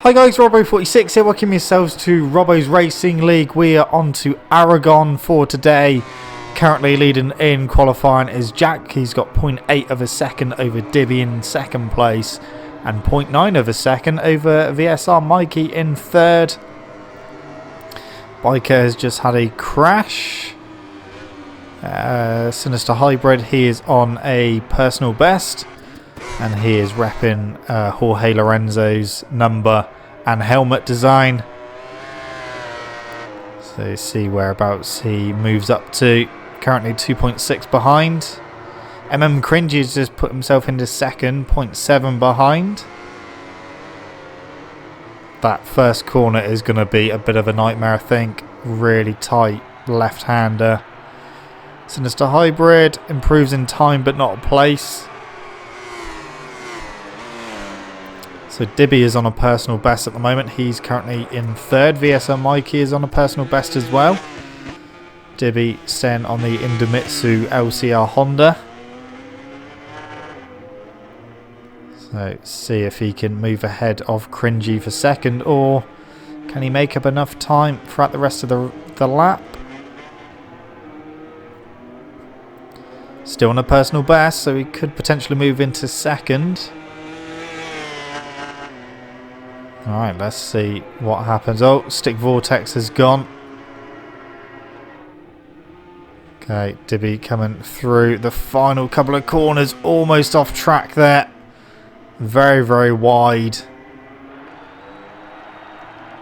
Hi guys, Robo46 here, welcome yourselves to Robo's Racing League. We are on to Aragon for today. Currently leading in qualifying is Jack. He's got 0.8 of a second over Dibby in second place and 0.9 of a second over VSR Mikey in third. Biker has just had a crash. Sinister Hybrid, he is on a personal best. And he is repping Jorge Lorenzo's number and helmet design. So see whereabouts he moves up to. Currently 2.6 behind. Cringy has just put himself into second, 0.7 behind. That first corner is going to be a bit of a nightmare, I think. Really tight left-hander. Sinister Hybrid improves in time but not a place. So Dibby is on a personal best at the moment. He's currently in third. VSR Mikey is on a personal best as well. Dibby staying on the Indomitsu LCR Honda. So see if he can move ahead of Cringy for second, or can he make up enough time throughout the rest of the lap? Still on a personal best, so he could potentially move into second. Alright, let's see what happens. Oh, Stick Vortex has gone. Okay, Dibby coming through the final couple of corners. Almost off track there. Very, very wide.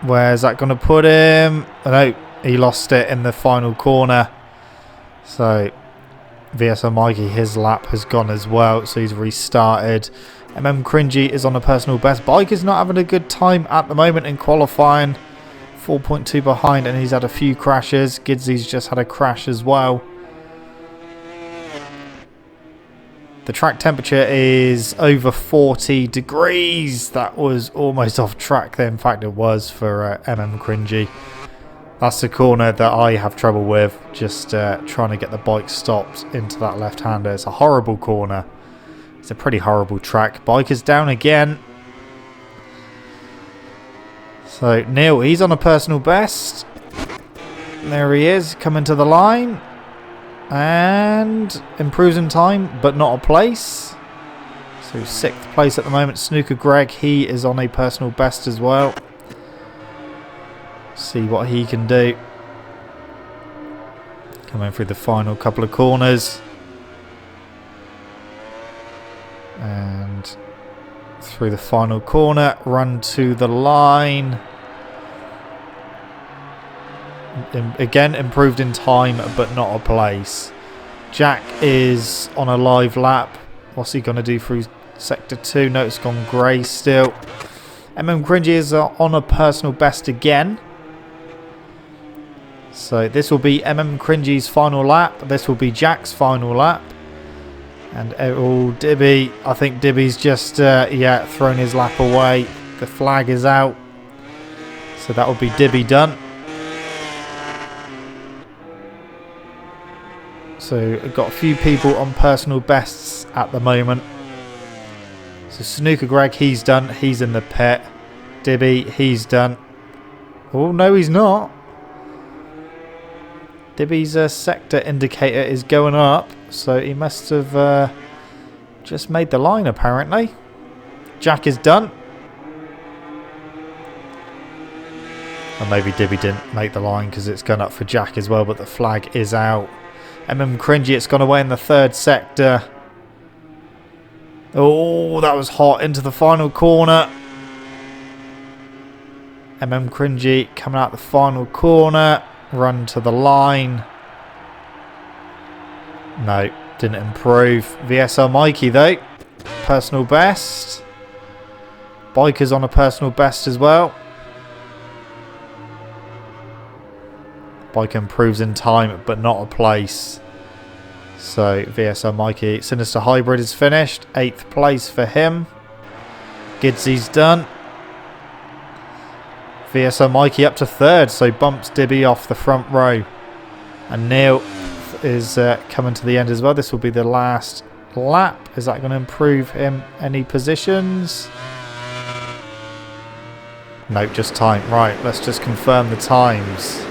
Where's that going to put him? Oh, no, he lost it in the final corner. So, VSR Mikey, his lap has gone as well. So he's restarted. Cringy is on a personal best. Bike is not having a good time at the moment in qualifying. 4.2 behind, and he's had a few crashes. Gidsy's just had a crash as well. The track temperature is over 40 degrees. That was almost off track there. In fact, it was for Cringy. That's the corner that I have trouble with. Just trying to get the bike stopped into that left-hander. It's a horrible corner. It's a pretty horrible track. Bike is down again. So Neil, he's on a personal best. There he is, coming to the line. And improves in time, but not a place. So 6th place at the moment. Snooker Greg, he is on a personal best as well. See what he can do. Coming through the final couple of corners. And through the final corner, run to the line. Again, improved in time, but not a place. Jack is on a live lap. What's he going to do through Sector 2? No, it's gone grey still. Cringy is on a personal best again. So this will be Cringy's final lap. This will be Jack's final lap. And Dibby, I think Dibby's just thrown his lap away. The flag is out. So that will be Dibby done. So I've got a few people on personal bests at the moment. So Snooker Greg, he's done. He's in the pit. Dibby, he's done. Oh, no, he's not. Dibby's sector indicator is going up. So he must have just made the line, apparently. Jack is done. Or maybe Dibby didn't make the line because it's gone up for Jack as well, but the flag is out. Cringy, it's gone away in the 3rd sector. Oh, that was hot into the final corner. Cringy coming out the final corner. Run to the line. No, didn't improve. VSR Mikey though, personal best. Biker's on a personal best as well. Bike improves in time, but not a place. So VSR Mikey, Sinister Hybrid is finished. 8th place for him. Gidsy's done. VSR Mikey up to 3rd, so bumps Dibby off the front row. And Neil is coming to the end as well. This will be the last lap. Is that going to improve him any positions? No, just time. Right, let's just confirm the times.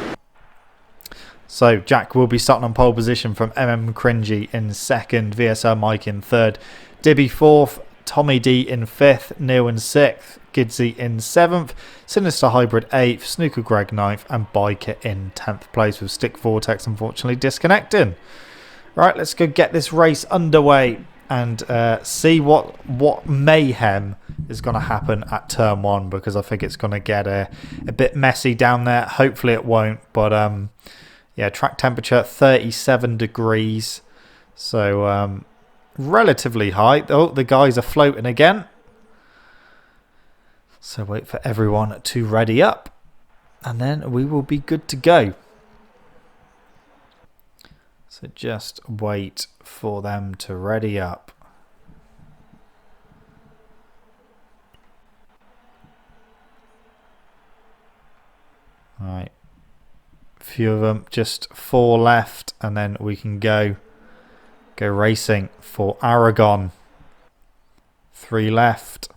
So Jack will be starting on pole position from Cringy in second, VSL Mike in third, Dibby fourth, Tommy D in fifth, Neil in sixth, Gidsy in seventh, Sinister Hybrid eighth, Snooker Greg ninth, and Biker in 10th place, with Stick Vortex unfortunately disconnecting. Right, let's go get this race underway and see what mayhem is going to happen at turn one, because I think it's going to get a bit messy down there. Hopefully it won't, but yeah, track temperature 37 degrees, so relatively high. Oh, the guys are floating again, so wait for everyone to ready up and then we will be good to go. So just wait for them to ready up. Right, a few of them, just 4 left, and then we can go racing for Aragon. 3 left.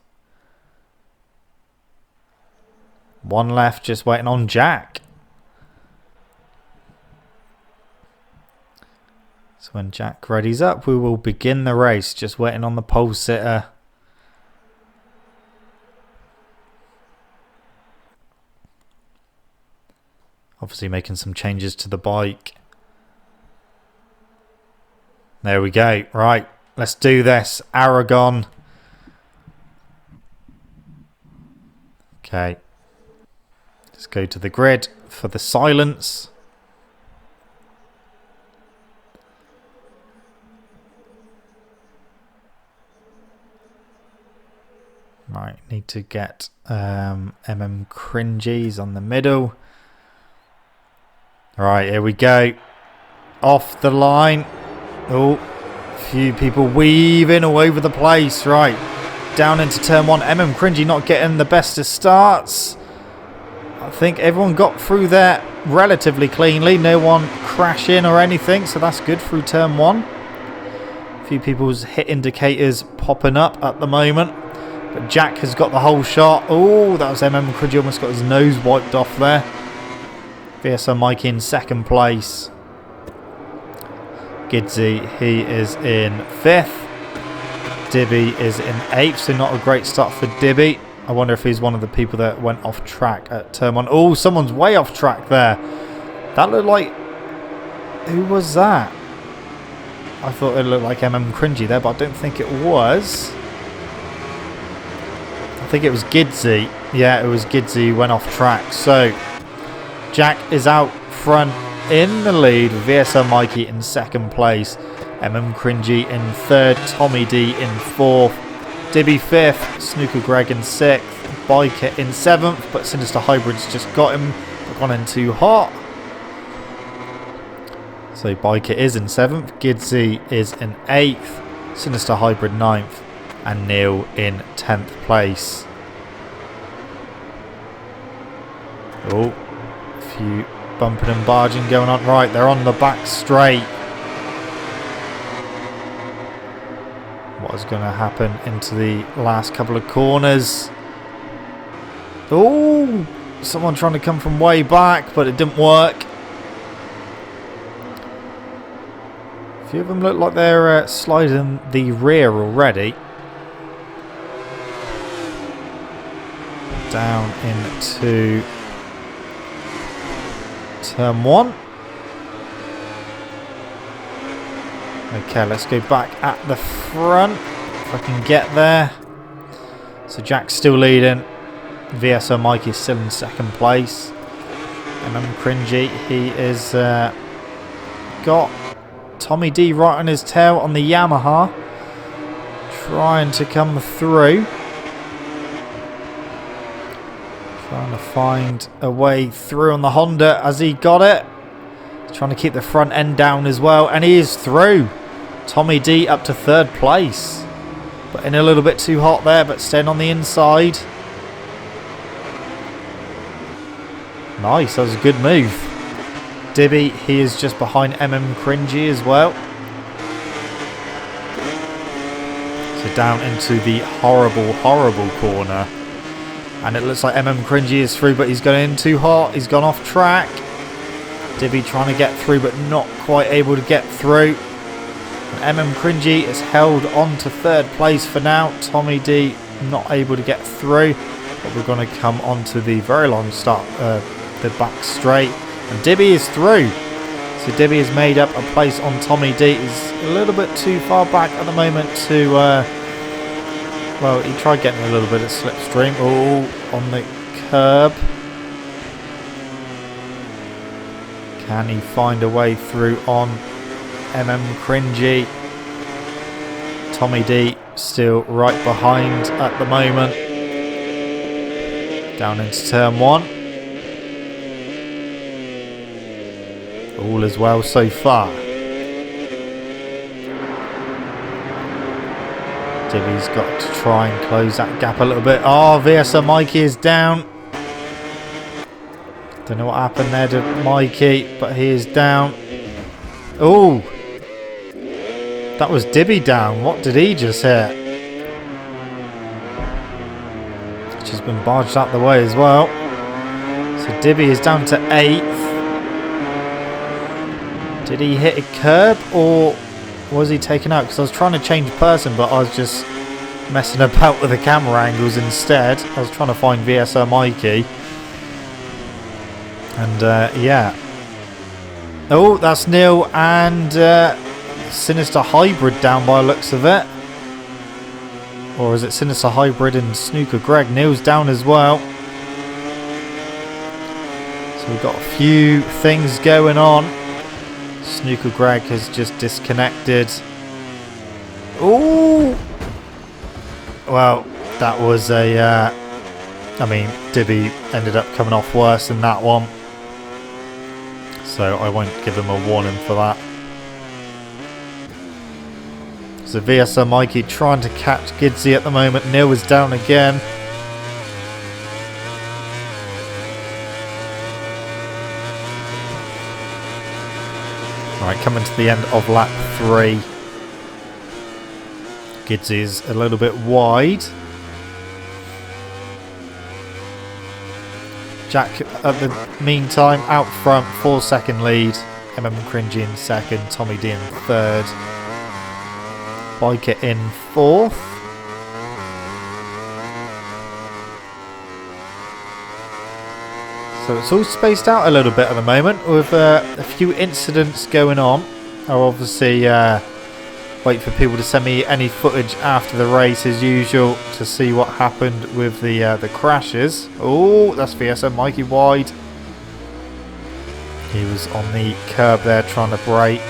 1 left, just waiting on Jack. So when Jack readies up, we will begin the race. Just waiting on the pole sitter. Obviously making some changes to the bike. There we go. Right, let's do this. Aragon. Okay. Let's go to the grid for the silence. Right, need to get Cringies on the middle. Right, here we go. Off the line. Oh, a few people weaving all over the place. Right, down into turn one. Cringy not getting the best of starts. I think everyone got through there relatively cleanly. No one crashing or anything, so that's good through turn one. A few people's hit indicators popping up at the moment. But Jack has got the whole shot. Oh, that was Cringy, almost got his nose wiped off there. VSL Mike in second place. Gidsy, he is in 5th. Dibby is in 8th, so not a great start for Dibby. I wonder if he's one of the people that went off track at turn 1. Oh, someone's way off track there. That looked like... Who was that? I thought it looked like Cringy there, but I don't think it was. I think it was Gidsy. Yeah, it was Gidsy who went off track. So, Jack is out front in the lead. VSL Mikey in second place. Cringy in 3rd. Tommy D in 4th. Dibby 5th. Snooker Greg in 6th. Biker in 7th. But Sinister Hybrid's just got him. Gone in too hot. So Biker is in 7th. Gidsy is in 8th. Sinister Hybrid 9th. And Neil in 10th place. Oh, a few bumping and barging going on. Right, they're on the back straight. What is going to happen into the last couple of corners? Oh, someone trying to come from way back, but it didn't work. A few of them look like they're sliding the rear already. Down into turn 1. Okay, let's go back at the front if I can get there. So Jack's still leading. VSO Mike is still in second place. Cringy, he is got Tommy D right on his tail on the Yamaha, trying to come through. Trying to find a way through on the Honda as he got it. He's trying to keep the front end down as well, and he is through. Tommy D up to 3rd place. But in a little bit too hot there, but staying on the inside. Nice, that was a good move. Dibby, he is just behind Cringy as well. So down into the horrible, horrible corner. And it looks like Cringy is through, but he's going in too hot. He's gone off track. Dibby trying to get through, but not quite able to get through. And Cringy is held on to third place for now. Tommy D not able to get through. But we're going to come on to the very long start, the back straight. And Dibby is through. So Dibby has made up a place on Tommy D. He's a little bit too far back at the moment to... well, he tried getting a little bit of slipstream. Oh, on the curb. Can he find a way through on Cringy? Tommy D still right behind at the moment. Down into turn 1. All is well so far. Dibby's got to try and close that gap a little bit. Oh, VSR Mikey is down. Don't know what happened there to Mikey, but he is down. Oh, that was Dibby down. What did he just hit? She's been barged out the way as well. So Dibby is down to 8th. Did he hit a curb or was he taken out? Because I was trying to change person, but I was just messing about with the camera angles instead. I was trying to find VSR Mikey. And yeah. Oh, that's Neil and Sinister Hybrid down by the looks of it. Or is it Sinister Hybrid and Snooker Greg? Neil's down as well. So we've got a few things going on. Snooker Greg has just disconnected. Ooh! Well, that was a... I mean, Dibby ended up coming off worse than that one. So I won't give him a warning for that. So VSR Mikey trying to catch Gidsy at the moment. Neil is down again. Right, coming to the end of lap 3. Gidsy is a little bit wide. Jack at the meantime out front, 4-second lead. Cringy in 2nd, Tommy D in 3rd. Biker in 4th. So it's all spaced out a little bit at the moment with a few incidents going on. I'll obviously wait for people to send me any footage after the race as usual to see what happened with the crashes. Oh, that's VSR Mikey wide. He was on the curb there trying to brake.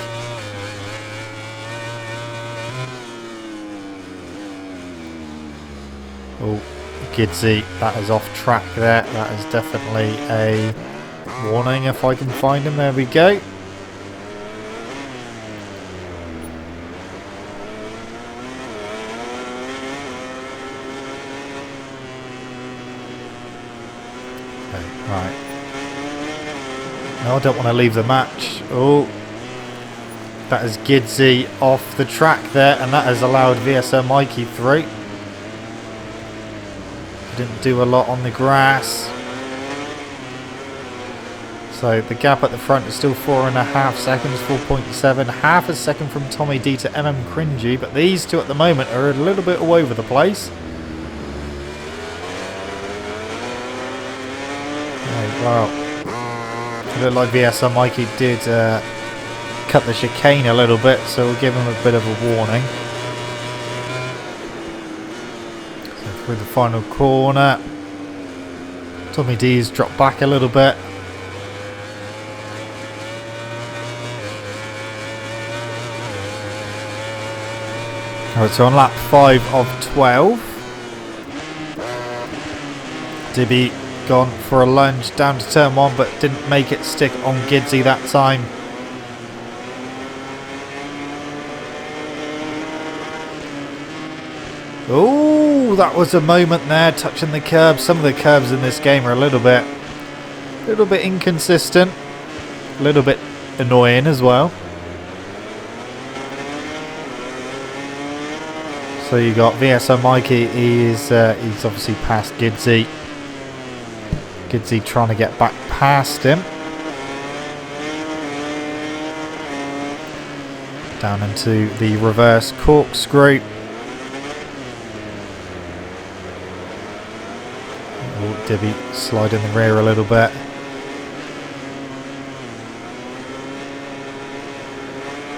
Oh, Gidsy, that is off track there. That is definitely a warning if I can find him. There we go. Okay, right. No, I don't want to leave the match. Oh, that is Gidsy off the track there, and that has allowed VSR Mikey through. Didn't do a lot on the grass. So the gap at the front is still 4.5 seconds, 4.7. Half a second from Tommy D to Cringy, but these two at the moment are a little bit all over the place. Okay, well, it looked like VSR Mikey did cut the chicane a little bit, so we'll give him a bit of a warning. Through the final corner. Tommy D's dropped back a little bit. Alright, so on lap 5 of 12. Dibby gone for a lunge down to turn 1 but didn't make it stick on Gidsy that time. Oh, that was a moment there, touching the curb. Some of the curbs in this game are a little bit inconsistent, a little bit annoying as well. So you got VSR Mikey. He's obviously past Gidsy. Gidsy trying to get back past him. Down into the reverse corkscrew. Oh, Dibby slide in the rear a little bit.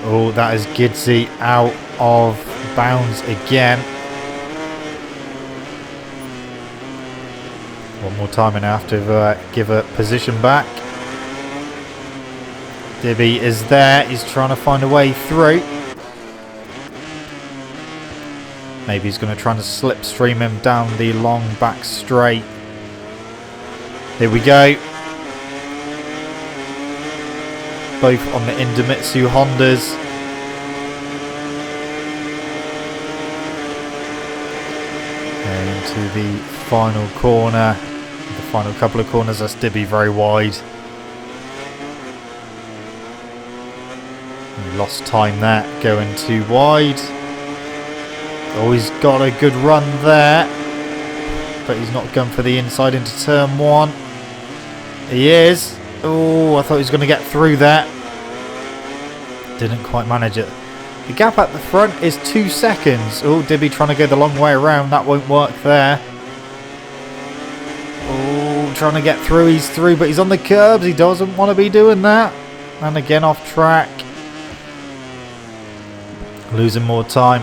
Oh, that is Gidsy out of bounds again. One more time and I have to give a position back. Dibby is there. He's trying to find a way through. Maybe he's going to try to slipstream him down the long back straight. Here we go. Both on the Indomitsu Hondas. Into the final corner. The final couple of corners, that's Dibby very wide. He lost time there, going too wide. Oh, he's got a good run there. But he's not gone for the inside into turn one. He is. Oh, I thought he was going to get through there. Didn't quite manage it. The gap at the front is 2 seconds. Oh, Dibby trying to go the long way around. That won't work there. Oh, trying to get through. He's through, but he's on the curbs. He doesn't want to be doing that. And again off track. Losing more time.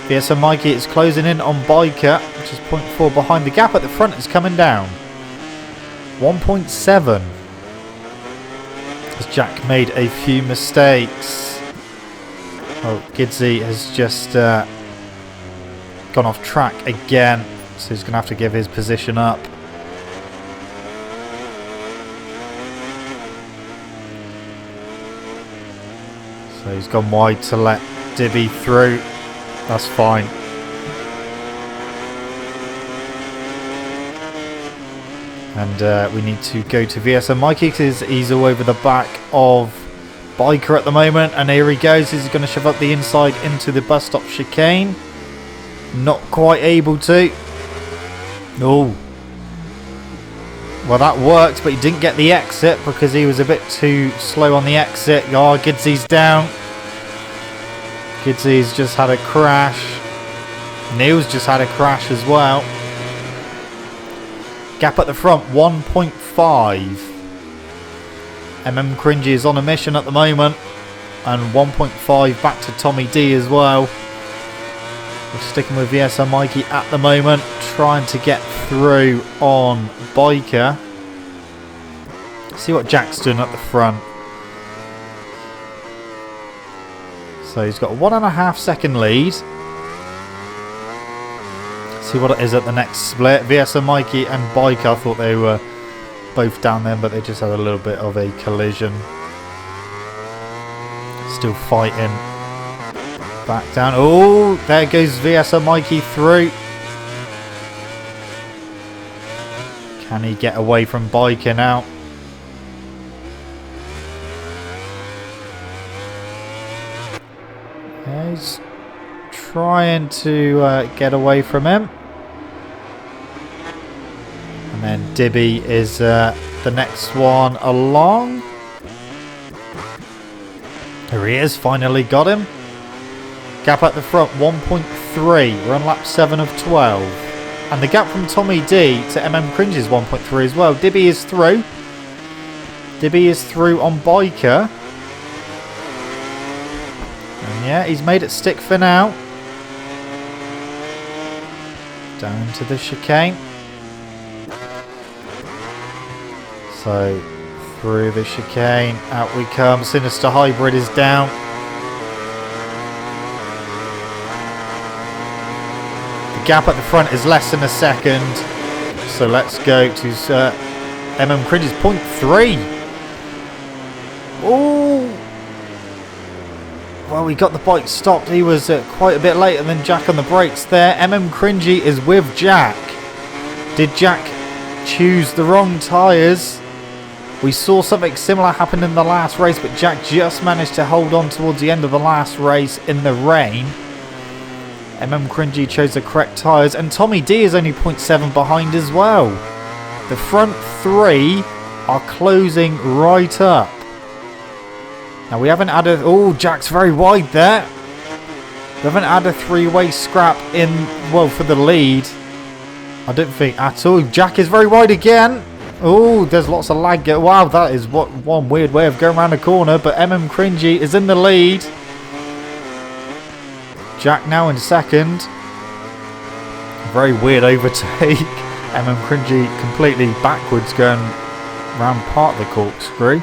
VSM Mikey is closing in on Biker, which is 0.4 behind. The gap at the front is coming down. 1.7. As Jack made a few mistakes. Oh, Gidsy has just gone off track again, so he's going to have to give his position up. So he's gone wide to let Dibby through. That's fine. And we need to go to VSM Mikey because he's all over the back of Biker at the moment. And here he goes. He's going to shove up the inside into the bus stop chicane. Not quite able to. Oh. Well, that worked, but he didn't get the exit because he was a bit too slow on the exit. Oh, Gidsy's down. Gidsy's just had a crash. Neil's just had a crash as well. Gap at the front, 1.5. Cringy is on a mission at the moment. And 1.5 back to Tommy D as well. We're sticking with VSM Mikey at the moment. Trying to get through on Biker. See what Jack's doing at the front. So he's got a 1.5 second lead. See what it is at the next split. VSM Mikey and Biker, I thought they were both down there, but they just had a little bit of a collision. Still fighting. Back down. Oh, there goes VSM Mikey through. Can he get away from Biker now? Yeah, he's trying to get away from him. And then Dibby is the next one along. Here he is, finally got him. Gap at the front, 1.3. We're on lap 7 of 12. And the gap from Tommy D to Cringe is 1.3 as well. Dibby is through. Dibby is through on Biker. And yeah, he's made it stick for now. Down to the chicane. So, through the chicane, out we come. Sinister Hybrid is down. The gap at the front is less than a second. So let's go to Cringe's 0.3. Oh! Well, we got the bike stopped. He was quite a bit later than Jack on the brakes there. Cringy is with Jack. Did Jack choose the wrong tyres? We saw something similar happen in the last race, but Jack just managed to hold on towards the end of the last race in the rain. Cringy chose the correct tyres, and Tommy D is only 0.7 behind as well. The front three are closing right up. Now we haven't had a... Oh, Jack's very wide there. We haven't had a three-way scrap in, well, for the lead. I don't think at all. Jack is very wide again. Oh, there's lots of lag. Wow, that is one weird way of going around the corner. But Cringy is in the lead. Jack now in second. Very weird overtake. Cringy completely backwards going round part of the corkscrew.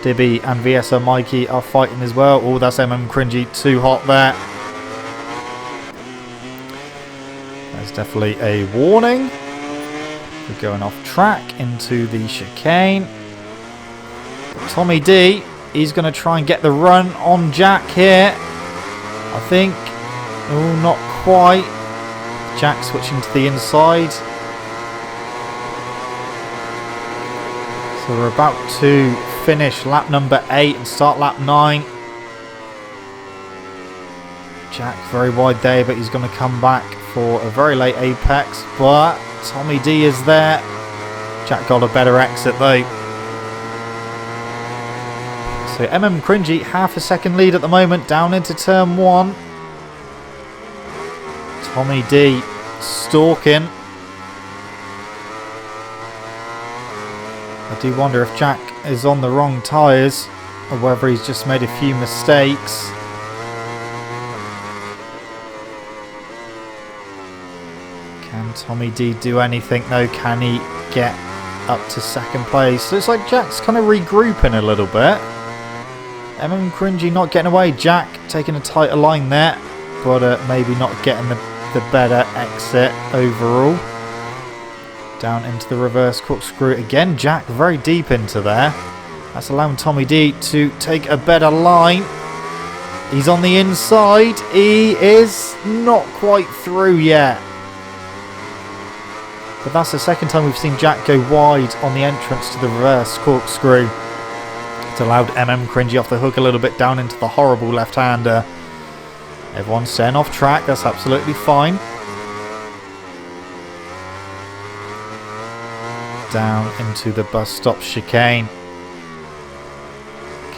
Dibby and VSO Mikey are fighting as well. Oh, that's Cringy too hot there. There's definitely a warning. We're going off track into the chicane. Tommy D, he's going to try and get the run on Jack here. I think. Oh, not quite. Jack switching to the inside. So we're about to finish lap number 8 and start lap 9. Jack very wide there, but he's going to come back for a very late apex. But Tommy D is there. Jack got a better exit though. So Cringy half a second lead at the moment down into turn 1. Tommy D stalking. I do wonder if Jack is on the wrong tyres or whether he's just made a few mistakes. Can Tommy D do anything? No. Can he get up to second place? Looks like Jack's kind of regrouping a little bit. Cringy not getting away. Jack taking a tighter line there, but maybe not getting the better exit overall. Down into the reverse corkscrew again. Jack very deep into there. That's allowing Tommy D to take a better line. He's on the inside. He is not quite through yet. But that's the second time we've seen Jack go wide on the entrance to the reverse corkscrew. It's allowed Cringy off the hook a little bit down into the horrible left-hander. Everyone's staying off track. That's absolutely fine. Down into the bus stop chicane.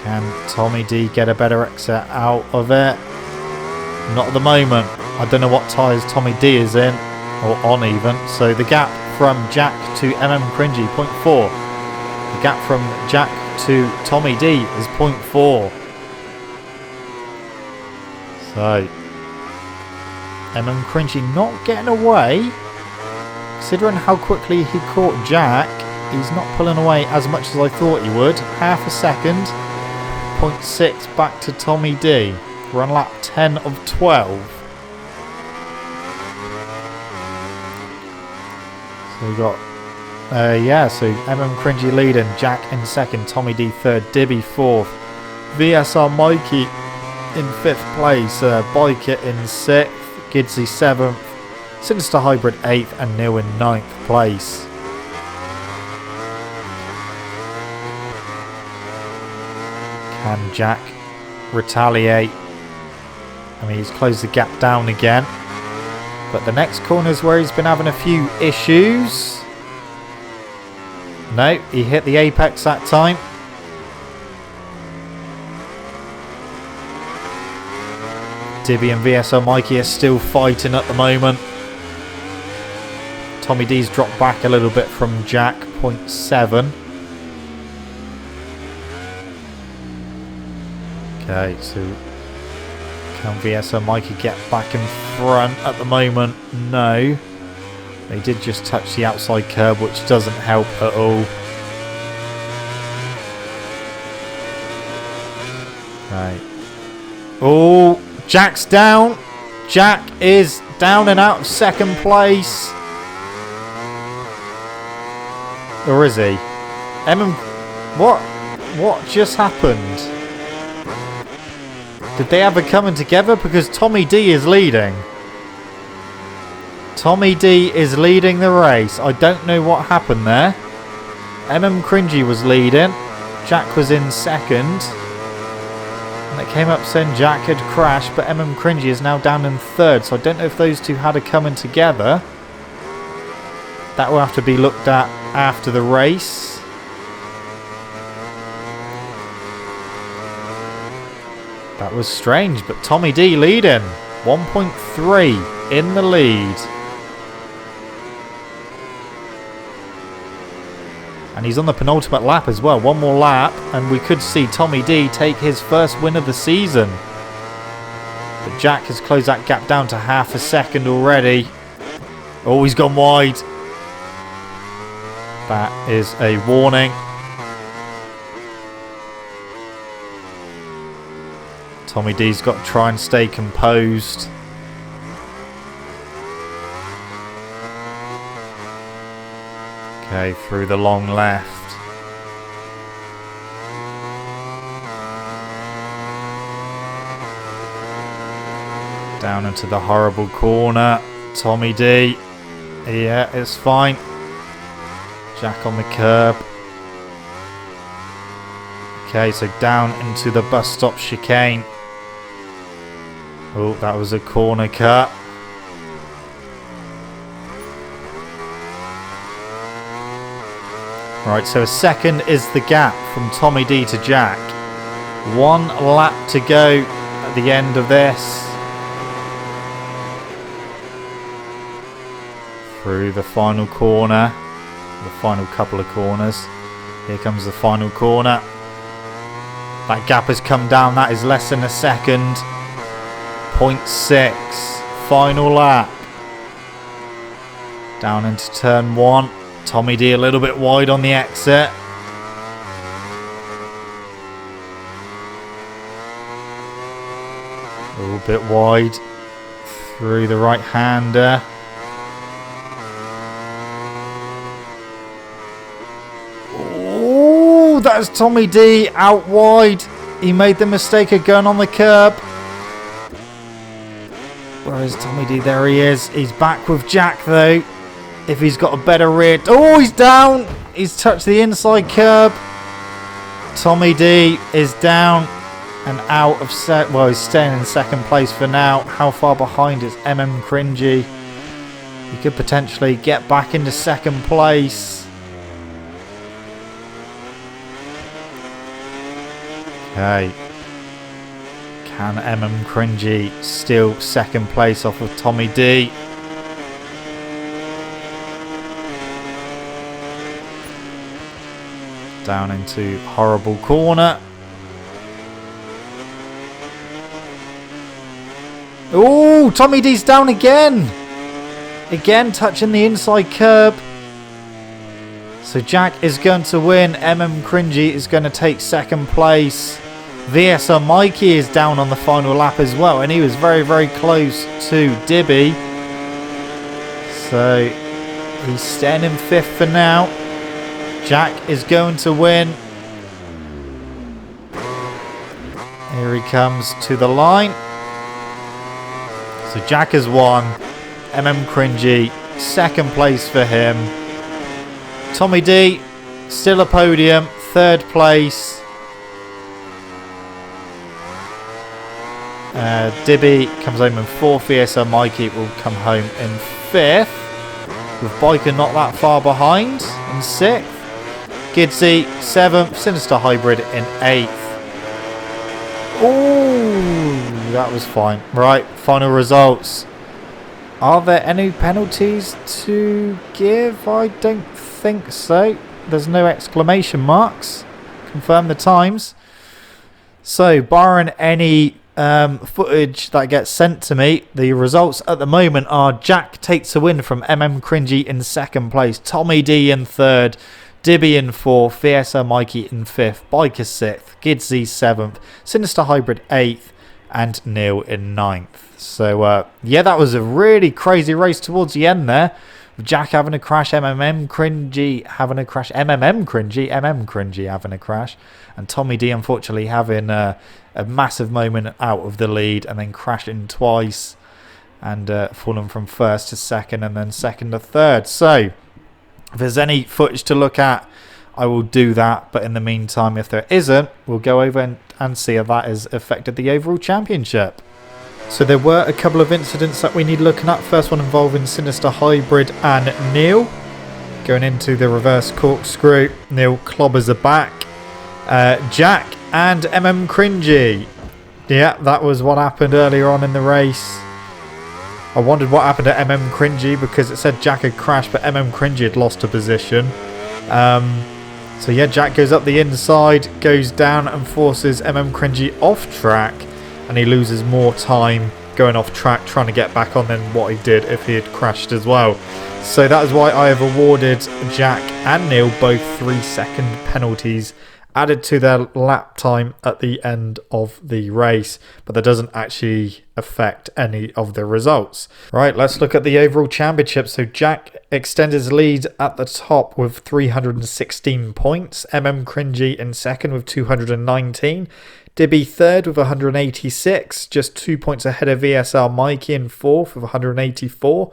Can Tommy D get a better exit out of it? Not at the moment. I don't know what tyres Tommy D is in, or on even. So the gap from Jack to Cringy, 0.4. The gap from Jack to Tommy D is 0.4. So Cringy not getting away. Considering how quickly he caught Jack, he's not pulling away as much as I thought he would. Half a second. 0.6 back to Tommy D. We're on lap 10 of 12. So we've got, so Cringy leading, Jack in second, Tommy D third, Dibby fourth, VSR Mikey in 5th place, Bike It in 6th, Gidsy 7th, Sinister Hybrid 8th, and Neil in 9th place. Can Jack retaliate? I mean, he's closed the gap down again. But the next corner is where he's been having a few issues. No, he hit the apex that time. Dibby and VSO Mikey are still fighting at the moment. Tommy D's dropped back a little bit from Jack, 0.7. Okay, so can VSO Mikey get back in front at the moment? No. They did just touch the outside curb, which doesn't help at all. Right. Oh, Jack's down. Jack is down and out of second place. Or is he? What just happened? Did they have a coming together? Because Tommy D is leading. Tommy D is leading the race. I don't know what happened there. Cringy was leading. Jack was in second. And it came up saying Jack had crashed, but Cringy is now down in third. So I don't know if those two had a coming together. That will have to be looked at after the race. That was strange, but Tommy D leading. 1.3 in the lead. And he's on the penultimate lap as well. One more lap and we could see Tommy D take his first win of the season. But Jack has closed that gap down to half a second already. Oh, he's gone wide. That is a warning. Tommy D's got to try and stay composed. Okay, through the long left. Down into the horrible corner. Tommy D. Yeah, it's fine. Jack on the curb. Okay, so down into the bus stop chicane. Oh, that was a corner cut. Right, so a second is the gap from Tommy D to Jack. 1 lap to go at the end of this. Through the final corner. The final couple of corners. Here comes the final corner. That gap has come down. That is less than a second. 0.6. Final lap. Down into turn 1. Tommy D a little bit wide on the exit. A little bit wide. Through the right-hander. Oh, that's Tommy D out wide. He made the mistake of going on the curb. Where is Tommy D? There he is. He's back with Jack though. If he's got a better rear... Oh, he's down. He's touched the inside curb. Tommy D is down and out of... Well, he's staying in second place for now. How far behind is Cringy? He could potentially get back into second place. Okay. Can Cringy steal second place off of Tommy D? Down into horrible corner. Oh, Tommy D's down again. Again, touching the inside curb. So Jack is going to win. Cringy is going to take second place. VSR Mikey is down on the final lap as well. And he was very, very close to Dibby. So he's staying in fifth for now. Jack is going to win. Here he comes to the line. So Jack has won. Cringy, second place for him. Tommy D, still a podium, third place. Dibby comes home in fourth. VSR Mikey will come home in fifth. With Biker not that far behind in sixth. Gidsy, 7th. Sinister Hybrid in 8th. Oh, that was fine. Right, final results. Are there any penalties to give? I don't think so. There's no exclamation marks. Confirm the times. So, barring any footage that gets sent to me, the results at the moment are Jack takes a win from Cringy in second place. Tommy D in third. Dibby in 4th, VSR Mikey in 5th, Biker 6th, Gidsy 7th, Sinister Hybrid 8th, and Neil in 9th. So, yeah, that was a really crazy race towards the end there. With Jack having a crash, Cringy having a crash, Cringy having a crash, and Tommy D unfortunately having a massive moment out of the lead and then crashing twice and falling from first to second and then second to third. So, if there's any footage to look at, I will do that. But in the meantime, if there isn't, we'll go over and see how that has affected the overall championship. So there were a couple of incidents that we need looking at. First one involving Sinister Hybrid and Neil. going into the reverse corkscrew. Neil clobbers are back. Jack and Cringy. Yeah, that was what happened earlier on in the race. I wondered what happened to Cringy because it said Jack had crashed, but Cringy had lost a position. So yeah, Jack goes up the inside, goes down and forces Cringy off track, and he loses more time going off track trying to get back on than what he did if he had crashed as well. So that is why I have awarded Jack and Neil both 3-second penalties added to their lap time at the end of the race, but that doesn't actually affect any of the results. Right, let's look at the overall championship. So Jack extended his lead at the top with 316 points. Cringy in second with 219. Dibby third with 186, just 2 points ahead of VSL Mikey in fourth with 184.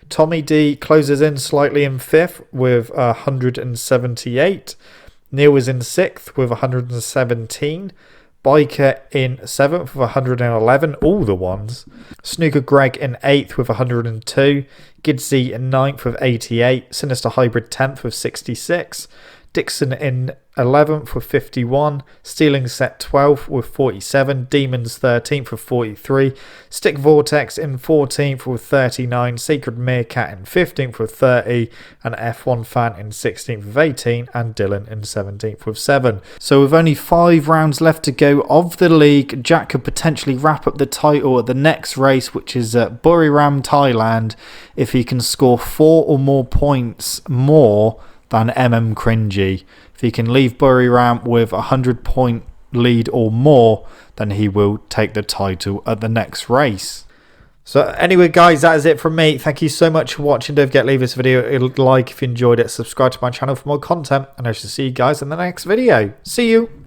Tommy D closes in slightly in fifth with 178. Neil was in sixth with 117. Biker in seventh with 111, all the ones. Snooker Greg in eighth with 102. Gidsy in ninth with 88. Sinister Hybrid 10th with 66. Dixon in 11th with 51, Stealing Set 12th with 47, Demons 13th with 43, Stick Vortex in 14th with 39, Sacred Meerkat in 15th with 30, and F1 Fan in 16th with 18, and Dylan in 17th with 7. So with only 5 rounds left to go of the league, Jack could potentially wrap up the title at the next race, which is at Buriram, Thailand, if he can score 4 or more points more than Cringy. If he can leave Buriram with a 100-point lead or more, then he will take the title at the next race. So anyway, guys, that is it from me. Thank you so much for watching. Don't forget to leave this video a like if you enjoyed it. Subscribe to my channel for more content, and I shall see you guys in the next video. See you.